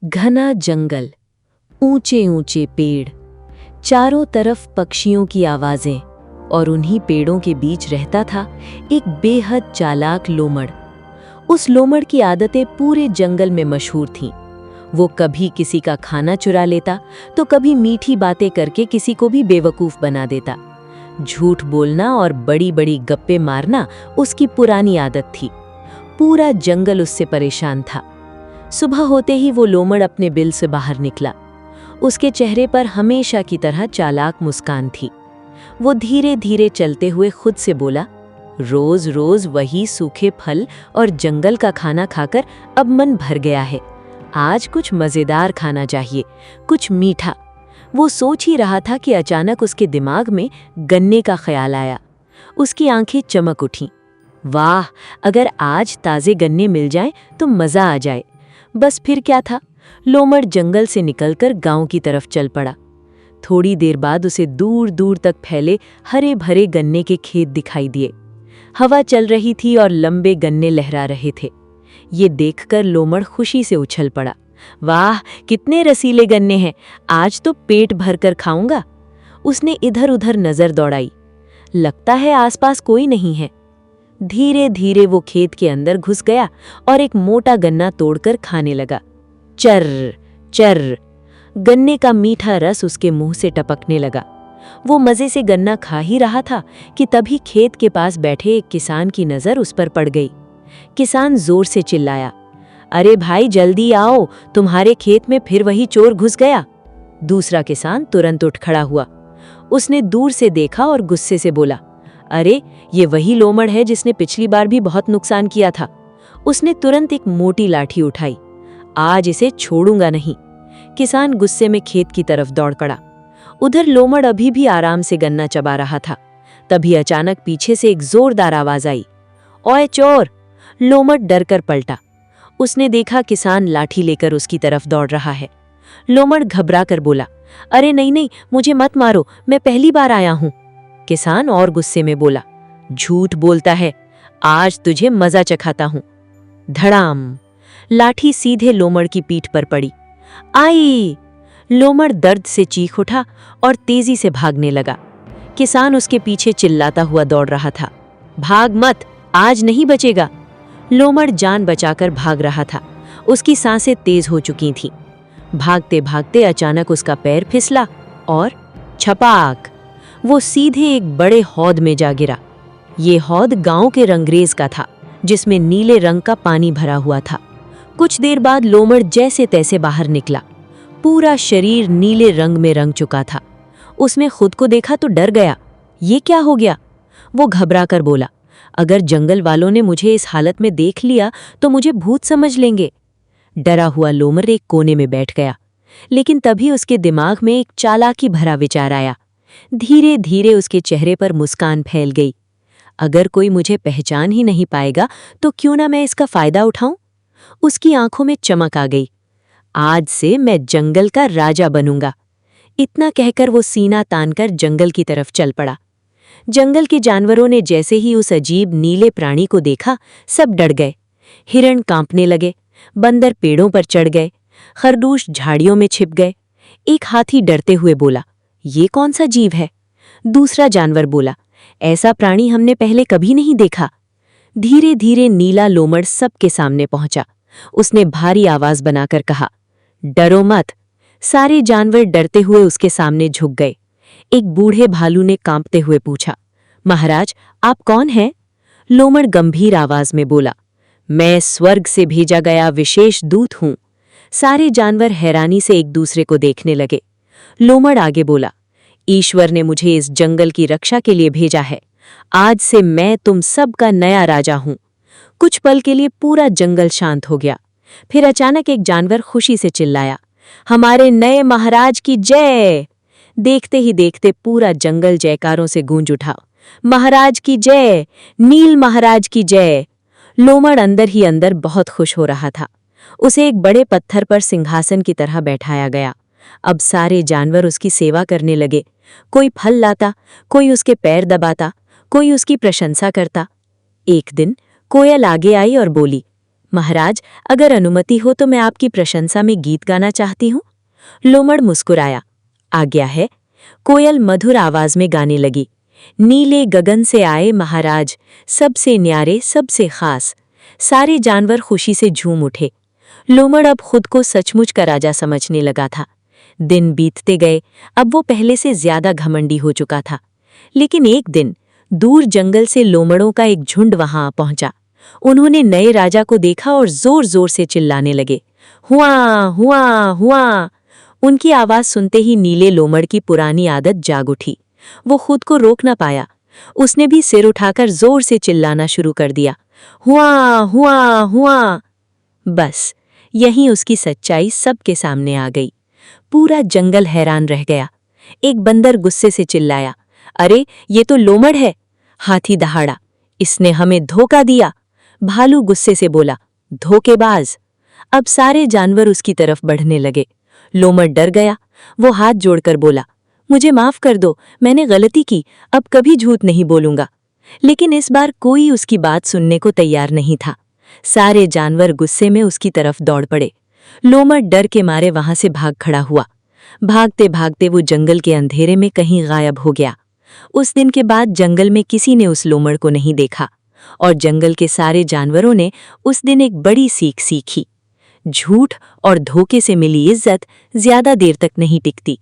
घना जंगल, ऊंचे ऊंचे पेड़, चारों तरफ पक्षियों की आवाजें, और उन्हीं पेड़ों के बीच रहता था एक बेहद चालाक लोमड़। उस लोमड़ की आदतें पूरे जंगल में मशहूर थीं। वो कभी किसी का खाना चुरा लेता तो कभी मीठी बातें करके किसी को भी बेवकूफ बना देता। झूठ बोलना और बड़ी बड़ी गप्पे मारना उसकी पुरानी आदत थी। पूरा जंगल उससे परेशान था। सुबह होते ही वो लोमड़ अपने बिल से बाहर निकला। उसके चेहरे पर हमेशा की तरह चालाक मुस्कान थी। वो धीरे धीरे चलते हुए खुद से बोला, रोज रोज वही सूखे फल और जंगल का खाना खाकर अब मन भर गया है। आज कुछ मजेदार खाना चाहिए, कुछ मीठा। वो सोच ही रहा था कि अचानक उसके दिमाग में गन्ने का ख्याल आया। उसकी आंखें चमक उठीं। वाह, अगर आज ताजे गन्ने मिल जाएं तो मजा आ जाए। बस फिर क्या था, लोमड़ जंगल से निकलकर गांव की तरफ चल पड़ा। थोड़ी देर बाद उसे दूर दूर तक फैले हरे भरे गन्ने के खेत दिखाई दिए। हवा चल रही थी और लंबे गन्ने लहरा रहे थे। ये देखकर लोमड़ खुशी से उछल पड़ा। वाह, कितने रसीले गन्ने हैं, आज तो पेट भरकर खाऊंगा। उसने इधर उधर नजर दौड़ाई। लगता है आसपास कोई नहीं है। धीरे धीरे वो खेत के अंदर घुस गया और एक मोटा गन्ना तोड़कर खाने लगा। चर्र चर्र, गन्ने का मीठा रस उसके मुंह से टपकने लगा। वो मजे से गन्ना खा ही रहा था कि तभी खेत के पास बैठे एक किसान की नजर उस पर पड़ गई। किसान जोर से चिल्लाया, अरे भाई जल्दी आओ, तुम्हारे खेत में फिर वही चोर घुस गया। दूसरा किसान तुरंत उठ खड़ा हुआ। उसने दूर से देखा और गुस्से से बोला, अरे ये वही लोमड़ है जिसने पिछली बार भी बहुत नुकसान किया था। उसने तुरंत एक मोटी लाठी उठाई। आज इसे छोड़ूंगा नहीं। किसान गुस्से में खेत की तरफ दौड़ पड़ा। उधर लोमड़ अभी भी आराम से गन्ना चबा रहा था। तभी अचानक पीछे से एक जोरदार आवाज आई, ओए चोर! लोमड़ डर कर पलटा। उसने देखा किसान लाठी लेकर उसकी तरफ दौड़ रहा है। लोमड़ घबरा कर बोला, अरे नहीं नहीं, मुझे मत मारो, मैं पहली बार आया हूं। किसान और गुस्से में बोला, झूठ बोलता है, आज तुझे मजा चखाता हूं। धड़ाम, लाठी सीधे लोमड़ की पीठ पर पड़ी। आई! लोमड़ दर्द से चीख उठा और तेजी से भागने लगा। किसान उसके पीछे चिल्लाता हुआ दौड़ रहा था, भाग मत, आज नहीं बचेगा। लोमड़ जान बचाकर भाग रहा था। उसकी सांसें तेज हो चुकी थीं। भागते भागते अचानक उसका पैर फिसला और छपाक, वो सीधे एक बड़े हौद में जा गिरा। ये हौद गांव के रंगरेज का था, जिसमें नीले रंग का पानी भरा हुआ था। कुछ देर बाद लोमड़ जैसे तैसे बाहर निकला। पूरा शरीर नीले रंग में रंग चुका था। उसने खुद को देखा तो डर गया। ये क्या हो गया? वो घबरा कर बोला, अगर जंगल वालों ने मुझे इस हालत में देख लिया तो मुझे भूत समझ लेंगे। डरा हुआ लोमड़ एक कोने में बैठ गया। लेकिन तभी उसके दिमाग में एक चालाकी भरा विचार आया। धीरे धीरे उसके चेहरे पर मुस्कान फैल गई। अगर कोई मुझे पहचान ही नहीं पाएगा तो क्यों ना मैं इसका फायदा उठाऊं? उसकी आंखों में चमक आ गई। आज से मैं जंगल का राजा बनूंगा। इतना कहकर वो सीना तानकर जंगल की तरफ चल पड़ा। जंगल के जानवरों ने जैसे ही उस अजीब नीले प्राणी को देखा, सब डर गए। हिरण कांपने लगे, बंदर पेड़ों पर चढ़ गए, खरगोश झाड़ियों में छिप गए। एक हाथी डरते हुए बोला, ये कौन सा जीव है? दूसरा जानवर बोला, ऐसा प्राणी हमने पहले कभी नहीं देखा। धीरे धीरे नीला लोमड़ सबके सामने पहुंचा। उसने भारी आवाज बनाकर कहा, डरो मत। सारे जानवर डरते हुए उसके सामने झुक गए। एक बूढ़े भालू ने कांपते हुए पूछा, महाराज आप कौन हैं? लोमड़ गंभीर आवाज में बोला, मैं स्वर्ग से भेजा गया विशेष दूत हूं। सारे जानवर हैरानी से एक दूसरे को देखने लगे। लोमड़ आगे बोला, ईश्वर ने मुझे इस जंगल की रक्षा के लिए भेजा है। आज से मैं तुम सबका नया राजा हूं। कुछ पल के लिए पूरा जंगल शांत हो गया। फिर अचानक एक जानवर खुशी से चिल्लाया, हमारे नए महाराज की जय! देखते ही देखते पूरा जंगल जयकारों से गूंज उठा। महाराज की जय! नील महाराज की जय! लोमड़ अंदर ही अंदर बहुत खुश हो रहा था। उसे एक बड़े पत्थर पर सिंहासन की तरह बैठाया गया। अब सारे जानवर उसकी सेवा करने लगे। कोई फल लाता, कोई उसके पैर दबाता, कोई उसकी प्रशंसा करता। एक दिन कोयल आगे आई और बोली, महाराज, अगर अनुमति हो तो मैं आपकी प्रशंसा में गीत गाना चाहती हूँ। लोमड़ मुस्कुराया। आज्ञा है। कोयल मधुर आवाज में गाने लगी। नीले गगन से आए महाराज, सबसे न्यारे सबसे खास। सारे जानवर खुशी से झूम उठे। लोमड़ अब खुद को सचमुच का राजा समझने लगा था। दिन बीतते गए, अब वो पहले से ज्यादा घमंडी हो चुका था। लेकिन एक दिन दूर जंगल से लोमड़ों का एक झुंड वहां आ पहुंचा। उन्होंने नए राजा को देखा और जोर जोर से चिल्लाने लगे, हुआ हुआ हुआ। उनकी आवाज सुनते ही नीले लोमड़ की पुरानी आदत जाग उठी। वो खुद को रोक न पाया। उसने भी सिर उठाकर जोर से चिल्लाना शुरू कर दिया, हुआ हुआ हुआ। बस यहीं उसकी सच्चाई सबके सामने आ गई। पूरा जंगल हैरान रह गया। एक बंदर गुस्से से चिल्लाया, अरे ये तो लोमड़ है। हाथी दहाड़ा, इसने हमें धोखा दिया। भालू गुस्से से बोला, धोखेबाज। अब सारे जानवर उसकी तरफ बढ़ने लगे। लोमड़ डर गया। वो हाथ जोड़कर बोला, मुझे माफ कर दो, मैंने गलती की, अब कभी झूठ नहीं बोलूंगा। लेकिन इस बार कोई उसकी बात सुनने को तैयार नहीं था। सारे जानवर गुस्से में उसकी तरफ दौड़ पड़े। लोमड़ डर के मारे वहां से भाग खड़ा हुआ। भागते भागते वो जंगल के अंधेरे में कहीं गायब हो गया। उस दिन के बाद जंगल में किसी ने उस लोमड़ को नहीं देखा और जंगल के सारे जानवरों ने उस दिन एक बड़ी सीख सीखी। झूठ और धोखे से मिली इज्जत ज्यादा देर तक नहीं टिकती।